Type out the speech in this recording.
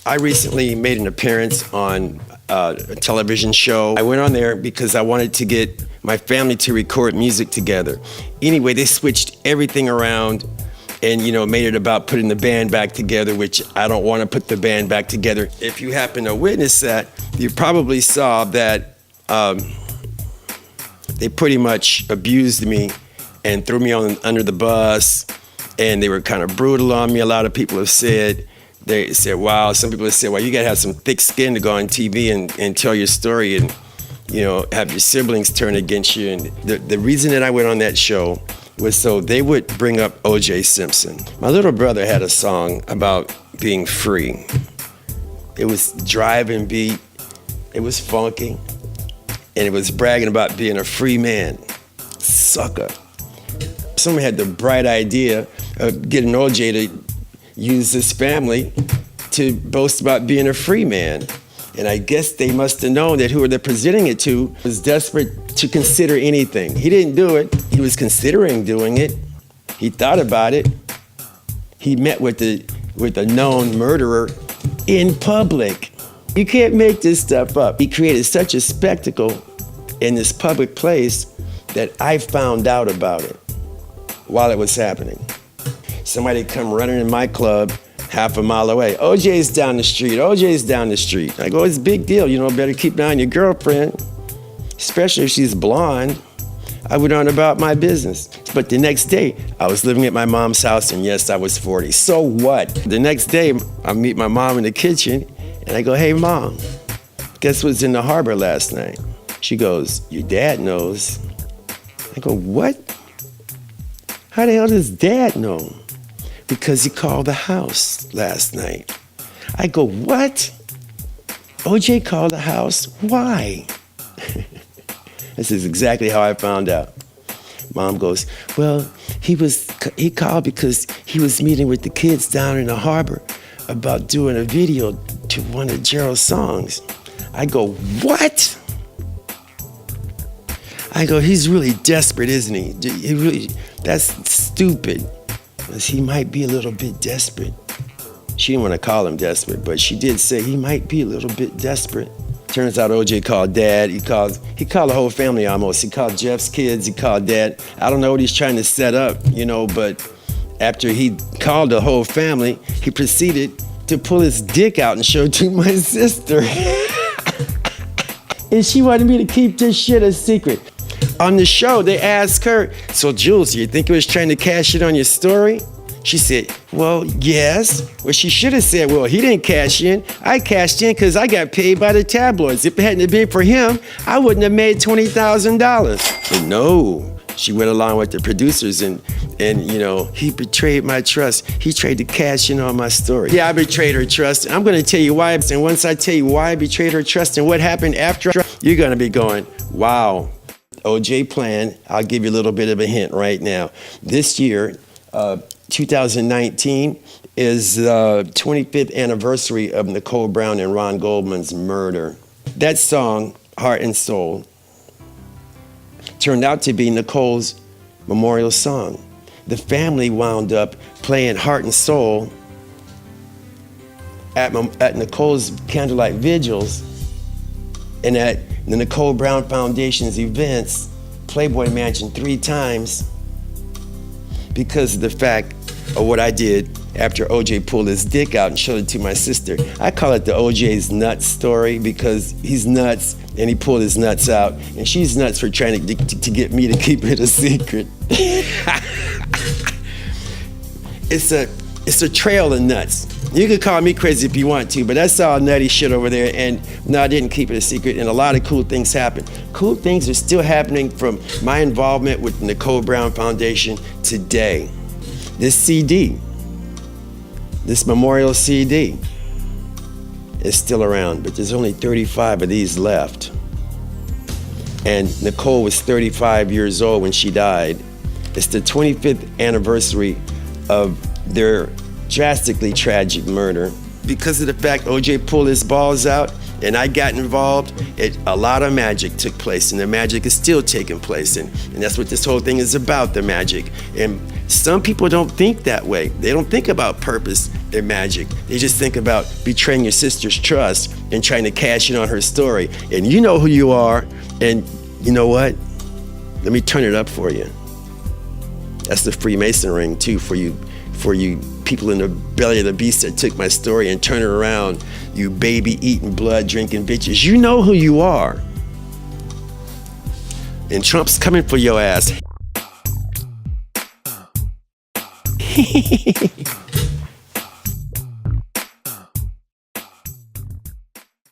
I recently made an appearance on a television show. I went on there because I wanted to get my family to record music together. Anyway, they switched everything around and, made it about putting the band back together, which I don't want to put the band back together. If you happen to witness that, you probably saw that they pretty much abused me and threw me under the bus, and they were kind of brutal on me. A lot of people have said, wow, some people have said, well, you gotta have some thick skin to go on TV and tell your story and, have your siblings turn against you. And the reason that I went on that show was so they would bring up OJ Simpson. My little brother had a song about being free. It was driving beat, it was funky, and it was bragging about being a free man. Sucker. Someone had the bright idea of getting OJ to use this family to boast about being a free man. And I guess they must have known that who they're presenting it to was desperate to consider anything. He didn't do it. He was considering doing it. He thought about it. He met with a known murderer in public. You can't make this stuff up. He created such a spectacle in this public place that I found out about it while it was happening. Somebody come running in my club half a mile away. OJ's down the street, OJ's down the street. I go, it's a big deal, better keep an eye on your girlfriend, especially if she's blonde. I went on about my business. But the next day, I was living at my mom's house, and yes, I was 40. So what? The next day, I meet my mom in the kitchen, and I go, hey, Mom, guess what's in the harbor last night? She goes, your dad knows. I go, what? How the hell does Dad know? Because he called the house last night. I go, what? OJ called the house? Why? This is exactly how I found out. Mom goes, well, he called because he was meeting with the kids down in the harbor about doing a video to one of Gerald's songs. I go, what? I go, he's really desperate, isn't he? That's stupid. Because he might be a little bit desperate. She didn't want to call him desperate, but she did say he might be a little bit desperate. Turns out OJ called Dad. He called the whole family almost. He called Jeff's kids. He called Dad. I don't know what he's trying to set up, but after he called the whole family, he proceeded to pull his dick out and show it to my sister. And she wanted me to keep this shit a secret. On the show, they asked her, so Jules, you think he was trying to cash in on your story? She said, well, yes. Well, she should have said, well, he didn't cash in. I cashed in because I got paid by the tabloids. If it hadn't been for him, I wouldn't have made $20,000. But no, she went along with the producers and he betrayed my trust. He tried to cash in on my story. Yeah, I betrayed her trust. And I'm going to tell you why. And once I tell you why I betrayed her trust and what happened after, you're going to be going, wow. OJ plan, I'll give you a little bit of a hint right now. This year, 2019, is the 25th anniversary of Nicole Brown and Ron Goldman's murder. That song, Heart and Soul, turned out to be Nicole's memorial song. The family wound up playing Heart and Soul at Nicole's candlelight vigils and at the Nicole Brown Foundation's events, Playboy Mansion 3 times, because of the fact of what I did after OJ pulled his dick out and showed it to my sister. I call it the OJ's nuts story because he's nuts and he pulled his nuts out, and she's nuts for trying to get me to keep it a secret. It's a trail of nuts. You can call me crazy if you want to, but that's all nutty shit over there. And no, I didn't keep it a secret, and a lot of cool things happened. Cool things are still happening from my involvement with the Nicole Brown Foundation today. This CD, this memorial CD, is still around, but there's only 35 of these left. And Nicole was 35 years old when she died. It's the 25th anniversary of their drastically tragic murder. Because of the fact OJ pulled his balls out, and I got involved, a lot of magic took place, and the magic is still taking place, and that's what this whole thing is about, the magic. And some people don't think that way. They don't think about purpose and magic. They just think about betraying your sister's trust and trying to cash in on her story. And you know who you are, and you know what? Let me turn it up for you. That's the Freemason ring too, for you people in the belly of the beast that took my story and turn it around. You baby eating, blood drinking bitches. You know who you are. And Trump's coming for your ass.